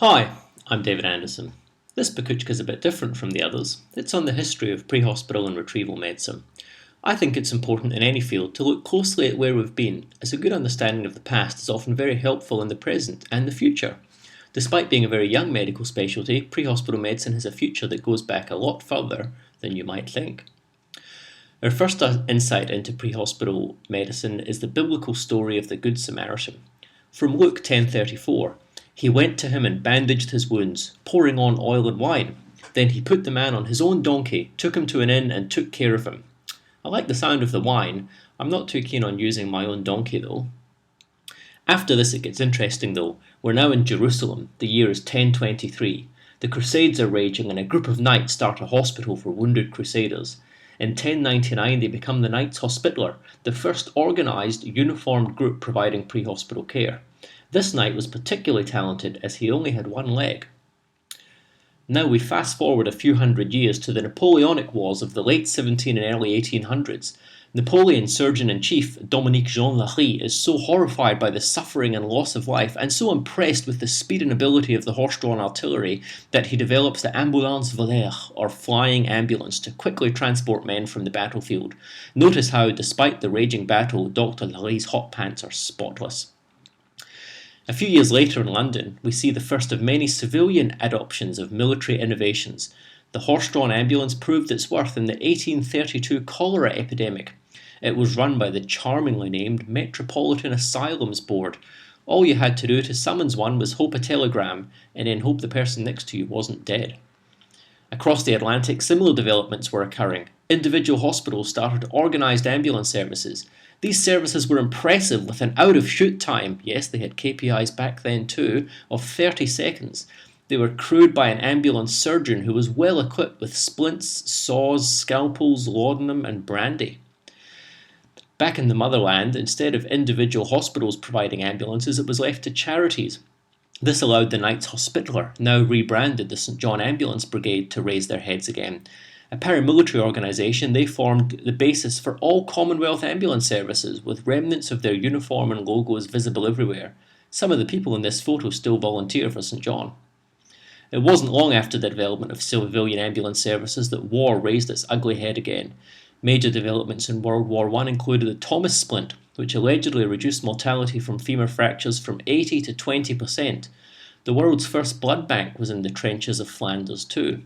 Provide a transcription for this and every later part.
Hi, I'm David Anderson. This Pakuchka is a bit different from the others. It's on the history of pre-hospital and retrieval medicine. I think it's important in any field to look closely at where we've been, as a good understanding of the past is often very helpful in the present and the future. Despite being a very young medical specialty, pre-hospital medicine has a future that goes back a lot further than you might think. Our first insight into pre-hospital medicine is the biblical story of the Good Samaritan. From Luke 10:34, he went to him and bandaged his wounds, pouring on oil and wine. Then he put the man on his own donkey, took him to an inn, and took care of him. I like the sound of the wine. I'm not too keen on using my own donkey though. After this it gets interesting though. We're now in Jerusalem. The year is 1023. The Crusades are raging and a group of knights start a hospital for wounded crusaders. In 1099 they become the Knights Hospitaller, the first organised, uniformed group providing pre-hospital care. This knight was particularly talented as he only had one leg. Now we fast forward a few hundred years to the Napoleonic Wars of the late 17 and early 1800s. Napoleon's surgeon-in-chief, Dominique Jean Larrey, is so horrified by the suffering and loss of life and so impressed with the speed and ability of the horse-drawn artillery that he develops the ambulance volaire, or flying ambulance, to quickly transport men from the battlefield. Notice how, despite the raging battle, Dr. Larrey's hot pants are spotless. A few years later in London, we see the first of many civilian adoptions of military innovations. The horse-drawn ambulance proved its worth in the 1832 cholera epidemic. It was run by the charmingly named Metropolitan Asylums Board. All you had to do to summons one was hope a telegram, and then hope the person next to you wasn't dead. Across the Atlantic, similar developments were occurring. Individual hospitals started organised ambulance services. These services were impressive with an out-of-chute time, yes they had KPIs back then too, of 30 seconds. They were crewed by an ambulance surgeon who was well equipped with splints, saws, scalpels, laudanum and brandy. Back in the motherland, instead of individual hospitals providing ambulances, it was left to charities. This allowed the Knights Hospitaller, now rebranded the St John Ambulance Brigade, to raise their heads again. A paramilitary organisation, they formed the basis for all Commonwealth ambulance services, with remnants of their uniform and logos visible everywhere. Some of the people in this photo still volunteer for St John. It wasn't long after the development of civilian ambulance services that war raised its ugly head again. Major developments in World War I included the Thomas splint, which allegedly reduced mortality from femur fractures from 80 to 20%. The world's first blood bank was in the trenches of Flanders too.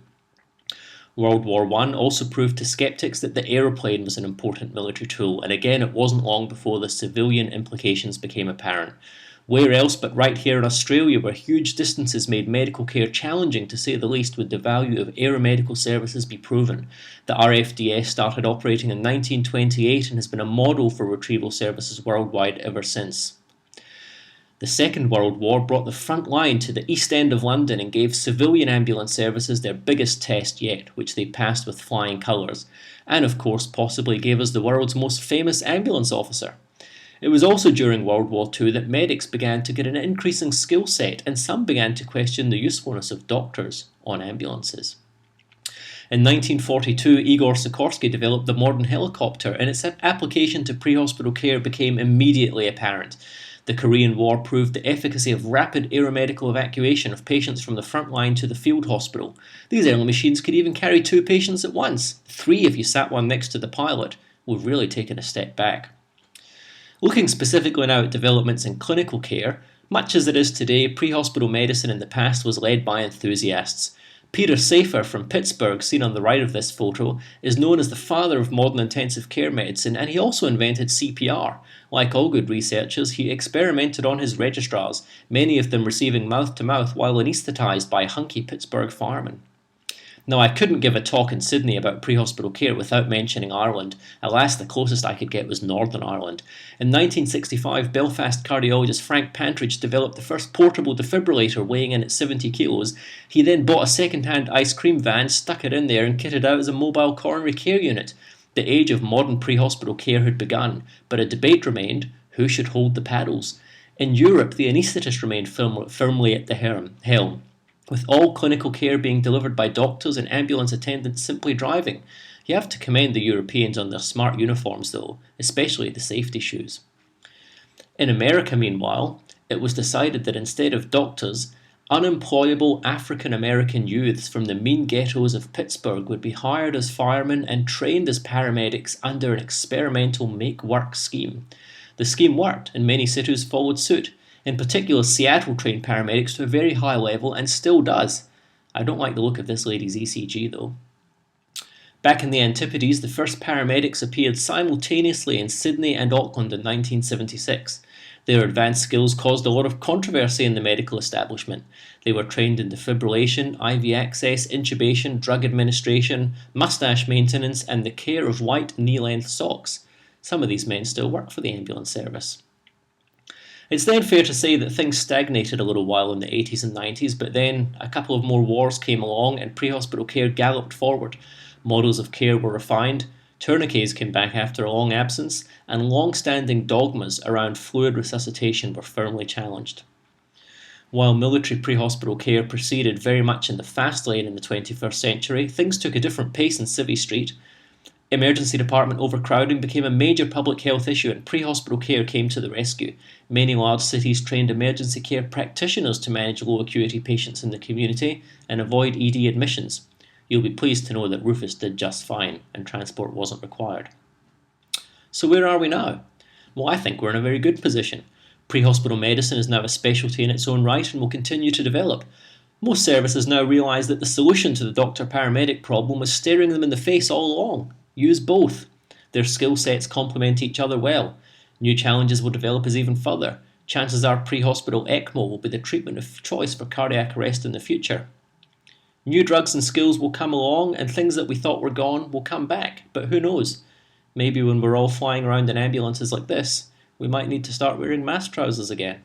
World War I also proved to skeptics that the aeroplane was an important military tool, and again it wasn't long before the civilian implications became apparent. Where else but right here in Australia, where huge distances made medical care challenging to say the least, would the value of aeromedical services be proven? The RFDS started operating in 1928 and has been a model for retrieval services worldwide ever since. The Second World War brought the front line to the East End of London and gave civilian ambulance services their biggest test yet, which they passed with flying colours, and of course possibly gave us the world's most famous ambulance officer. It was also during World War II that medics began to get an increasing skill set, and some began to question the usefulness of doctors on ambulances. In 1942, Igor Sikorsky developed the modern helicopter, and its application to pre-hospital care became immediately apparent. The Korean War proved the efficacy of rapid aeromedical evacuation of patients from the front line to the field hospital. These early machines could even carry 2 patients at once. 3 if you sat one next to the pilot. We've really taken a step back. Looking specifically now at developments in clinical care, much as it is today, pre-hospital medicine in the past was led by enthusiasts. Peter Safer from Pittsburgh, seen on the right of this photo, is known as the father of modern intensive care medicine, and he also invented CPR. Like all good researchers, he experimented on his registrars, many of them receiving mouth-to-mouth while anaesthetised by hunky Pittsburgh firemen. Now, I couldn't give a talk in Sydney about pre-hospital care without mentioning Ireland. Alas, the closest I could get was Northern Ireland. In 1965, Belfast cardiologist Frank Pantridge developed the first portable defibrillator weighing in at 70 kilos. He then bought a second-hand ice cream van, stuck it in there and kitted out as a mobile coronary care unit. The age of modern pre-hospital care had begun, but a debate remained: who should hold the paddles? In Europe, the anaesthetist remained firmly at the helm, with all clinical care being delivered by doctors and ambulance attendants simply driving. You have to commend the Europeans on their smart uniforms though, especially the safety shoes. In America, meanwhile, it was decided that instead of doctors, Unemployable African American youths from the mean ghettos of Pittsburgh would be hired as firemen and trained as paramedics under an experimental make-work scheme. The scheme worked, and many cities followed suit. In particular, Seattle trained paramedics to a very high level and still does. I don't like the look of this lady's ECG though. Back in the Antipodes, the first paramedics appeared simultaneously in Sydney and Auckland in 1976. Their advanced skills caused a lot of controversy in the medical establishment. They were trained in defibrillation, IV access, intubation, drug administration, mustache maintenance, and the care of white knee-length socks. Some of these men still work for the ambulance service. It's then fair to say that things stagnated a little while in the 80s and 90s, but then a couple of more wars came along and pre-hospital care galloped forward. Models of care were refined, tourniquets came back after a long absence, and long-standing dogmas around fluid resuscitation were firmly challenged. While military pre-hospital care proceeded very much in the fast lane in the 21st century, things took a different pace in Civvy Street. Emergency department overcrowding became a major public health issue and pre-hospital care came to the rescue. Many large cities trained emergency care practitioners to manage low acuity patients in the community and avoid ED admissions. You'll be pleased to know that Rufus did just fine and transport wasn't required. So where are we now? Well, I think we're in a very good position. Pre-hospital medicine is now a specialty in its own right and will continue to develop. Most services now realise that the solution to the doctor-paramedic problem was staring them in the face all along. Use both. Their skill sets complement each other well. New challenges will develop as even further. Chances are pre-hospital ECMO will be the treatment of choice for cardiac arrest in the future. New drugs and skills will come along and things that we thought were gone will come back, but who knows? Maybe when we're all flying around in ambulances like this, we might need to start wearing mask trousers again.